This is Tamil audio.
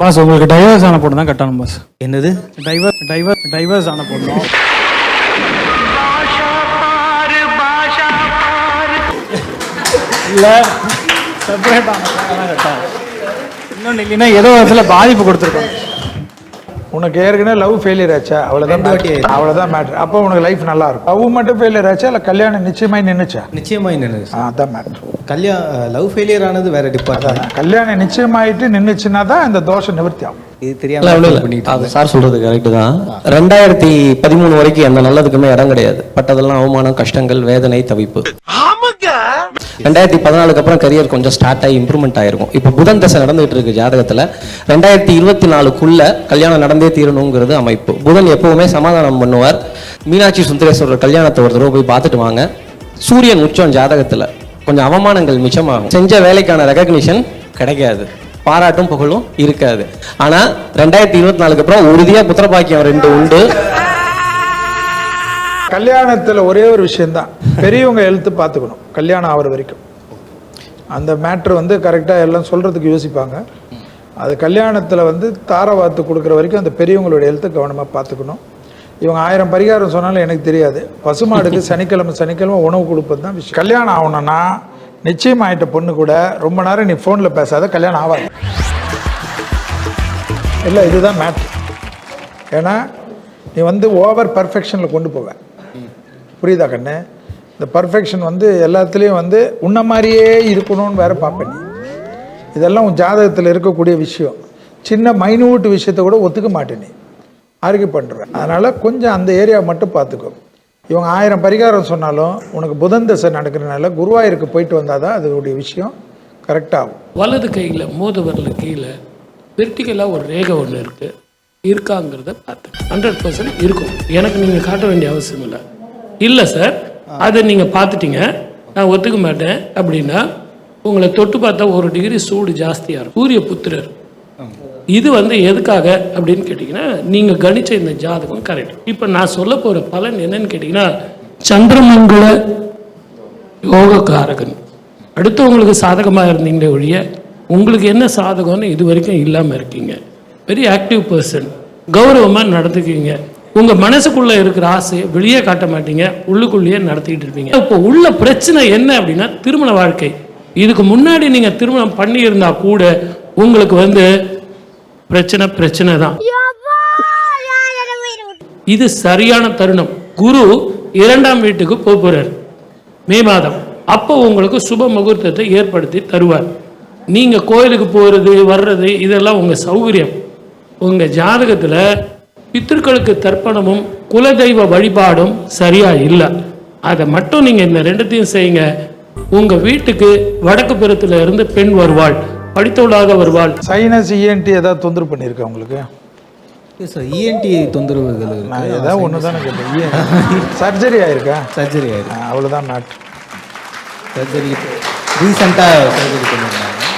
பாஸ் உங்களுக்கு டைவர்ஸ் ஆன பொண்ணு தான் கட்டணும் பாஸ். என்னது? டைவர்ஸ் ஆன பொண்ணு. இல்லை செப்பரேட் ஆன பொண்ணு தான் கட்டணும். இன்னொன்று இல்லைன்னா ஏதோ விதத்துல பாதிப்பு கொடுத்துருக்காங்க. உனக்கு ஏற்கனவே லவ் ஃபெயிலியர் ஆச்சா? அவ்வளோதான் மேட்ரு. அப்போ உனக்கு லைஃப் நல்லா இருக்கும். லவ் மட்டும் ஃபெயிலியர் ஆச்சா இல்லை கல்யாணம் நிச்சயமாய் நின்றுச்சா? நிச்சயமாய் நின்றுச்சு. அதான் மேட்ரு. லவ் ஃபெயிலியர் ஆனது வேற டிபார்ட்மெண்ட். கல்யாணம் நிச்சயமாயிட்டு நின்றுச்சுன்னா தான் இந்த தோஷம் நிவர்த்தி ஆகும். இது தெரியாம சார் சொல்றது கரெக்டு தான். 2013 வரைக்கும் எந்த நல்லதுக்குமே இடம் கிடையாது. பட்டதெல்லாம் அவமானம், கஷ்டங்கள், வேதனை, தவிப்பு. 2014 அப்புறம் கரியர் கொஞ்சம் ஸ்டார்ட் ஆகி இம்ப்ரூவ்மெண்ட் ஆயிருக்கும். இப்போ புதன் தசை நடந்துகிட்டு இருக்கு ஜாதகத்துல. 2024 கல்யாணம் நடந்தே தீரணுங்கிறது அமைப்பு. புதன் எப்பவுமே சமாதானம் பண்ணுவார். மீனாட்சி சுந்தரேஸ்வரர் கல்யாணத்தை ஒரு தடவை போய் பார்த்துட்டு வாங்க. சூரியன் உச்சம் ஜாதகத்துல கொஞ்சம் அவமானங்கள் மிச்சமாகும். செஞ்ச வேலைக்கான ரெகக்னிஷன் கிடைக்காது, பாராட்டும் புகழும் இருக்காது. ஆனா 2024 அப்புறம் உறுதியா புத்திரபாக்கியம் 2 உண்டு. கல்யாணத்தில் ஒரே ஒரு விஷயம்தான், பெரியவங்க எழுத்து பார்த்துக்கணும் கல்யாணம் ஆகிற வரைக்கும். அந்த மேட்ரு வந்து கரெக்டாக எல்லாம் சொல்கிறதுக்கு யோசிப்பாங்க. அது கல்யாணத்தில் வந்து தாரவாத்து கொடுக்குற வரைக்கும் அந்த பெரியவங்களோட எழுத்து கவனமாக பார்த்துக்கணும். இவங்க 1000 பரிகாரம் சொன்னாலும் எனக்கு தெரியாது. பசுமாடுக்கு சனிக்கிழமை உணவு கொடுப்பது தான் விஷயம். கல்யாணம் ஆகணும்னா நிச்சயம் ஆகிட்ட பொண்ணு கூட ரொம்ப நேரம் நீ ஃபோனில் பேசாத, கல்யாணம் ஆகாது. இல்லை, இதுதான் மேட்ரு. ஏன்னா நீ வந்து ஓவர் பர்ஃபெக்ஷனில் கொண்டு போவேன். புரியுதா கண்ணு? இந்த பர்ஃபெக்ஷன் வந்து எல்லாத்துலேயும் வந்து உன்ன மாதிரியே இருக்கணும்னு வேற பார்ப்பேன். இதெல்லாம் உன் ஜாதகத்தில் இருக்கக்கூடிய விஷயம். சின்ன மைன்யூட் விஷயத்தை கூட ஒத்துக்க மாட்டேன், நீ ஆர்கியூ பண்ணுறேன். அதனால் கொஞ்சம் அந்த ஏரியா மட்டும் பார்த்துக்கோ. இவங்க 1000 பரிகாரம் சொன்னாலும் உனக்கு புதன் தசை நடக்கிறதுனால குருவாயூருக்கு போயிட்டு வந்தால் தான் அதோடைய விஷயம் கரெக்டாகும். வலது கையில் மோதவரில் கீழே வெர்டிகலாக ஒரு ரேகை ஒன்று இருக்காங்கிறத பார்த்து 100% இருக்கும். எனக்கு நீங்கள் காட்ட வேண்டிய அவசியம் இல்லை சார். அதை நீங்கள் பார்த்துட்டீங்க, நான் ஒத்துக்க மாட்டேன் அப்படின்னா உங்களை தொட்டு பார்த்தா 1 டிகிரி சூடு ஜாஸ்தியாக இருக்கும். சூரிய புத்திரர் இது வந்து எதுக்காக அப்படின்னு கேட்டிங்கன்னா, நீங்கள் கணிச்ச இந்த ஜாதகம் கரெக்ட். இப்போ நான் சொல்ல போகிற பலன் என்னன்னு கேட்டிங்கன்னா, சந்திரமங்கல யோகக்காரகன் அடுத்தவங்களுக்கு சாதகமாக இருந்தீங்களே ஒழிய உங்களுக்கு என்ன சாதகம்னு இது வரைக்கும் இல்லாமல் இருக்கீங்க. வெரி ஆக்டிவ் பர்சன், கௌரவமாக நடந்துக்குவீங்க. உங்கள் மனசுக்குள்ளே இருக்கிற ஆசையை வெளியே காட்ட மாட்டீங்க, உள்ளுக்குள்ளேயே நடத்திக்கிட்டு இருப்பீங்க. இப்போ உள்ள பிரச்சனை என்ன அப்படின்னா திருமண வாழ்க்கை. இதுக்கு முன்னாடி நீங்கள் திருமணம் பண்ணியிருந்தா கூட உங்களுக்கு வந்து பிரச்சனை தான். இது சரியான தருணம். குரு 2ஆம் வீட்டுக்கு போகிறார் மே மாதம். அப்போ உங்களுக்கு சுப முகூர்த்தத்தை ஏற்படுத்தி தருவார். நீங்கள் கோயிலுக்கு போகிறது வர்றது இதெல்லாம் உங்கள் சௌகரியம். உங்கள் ஜாதகத்தில் பித்திருக்களுக்கு தர்ப்பணமும் குலதெய்வ வழிபாடும் சரியா இல்லை. அதை மட்டும் நீங்கள் இந்த 2த்தையும் செய்யுங்க. உங்கள் வீட்டுக்கு வடக்கு புறத்தில் இருந்து பெண் வருவாள், படித்தவளாக வருவாள். சைனஸ் இஎன்டி ஏதாவது தொந்தரவு பண்ணியிருக்கா உங்களுக்கு? சார் இஎன்டி தொந்தரவுகள் நான் ஏதாவது ஒன்று தானே கேட்டேன். சர்ஜரி ஆயிருக்கா? சர்ஜரி ஆயிருக்கு. அவ்வளோதான் மேட்ரு. சர்ஜரி ரீசெண்டாக சர்ஜரி பண்ணியிருந்தாங்க.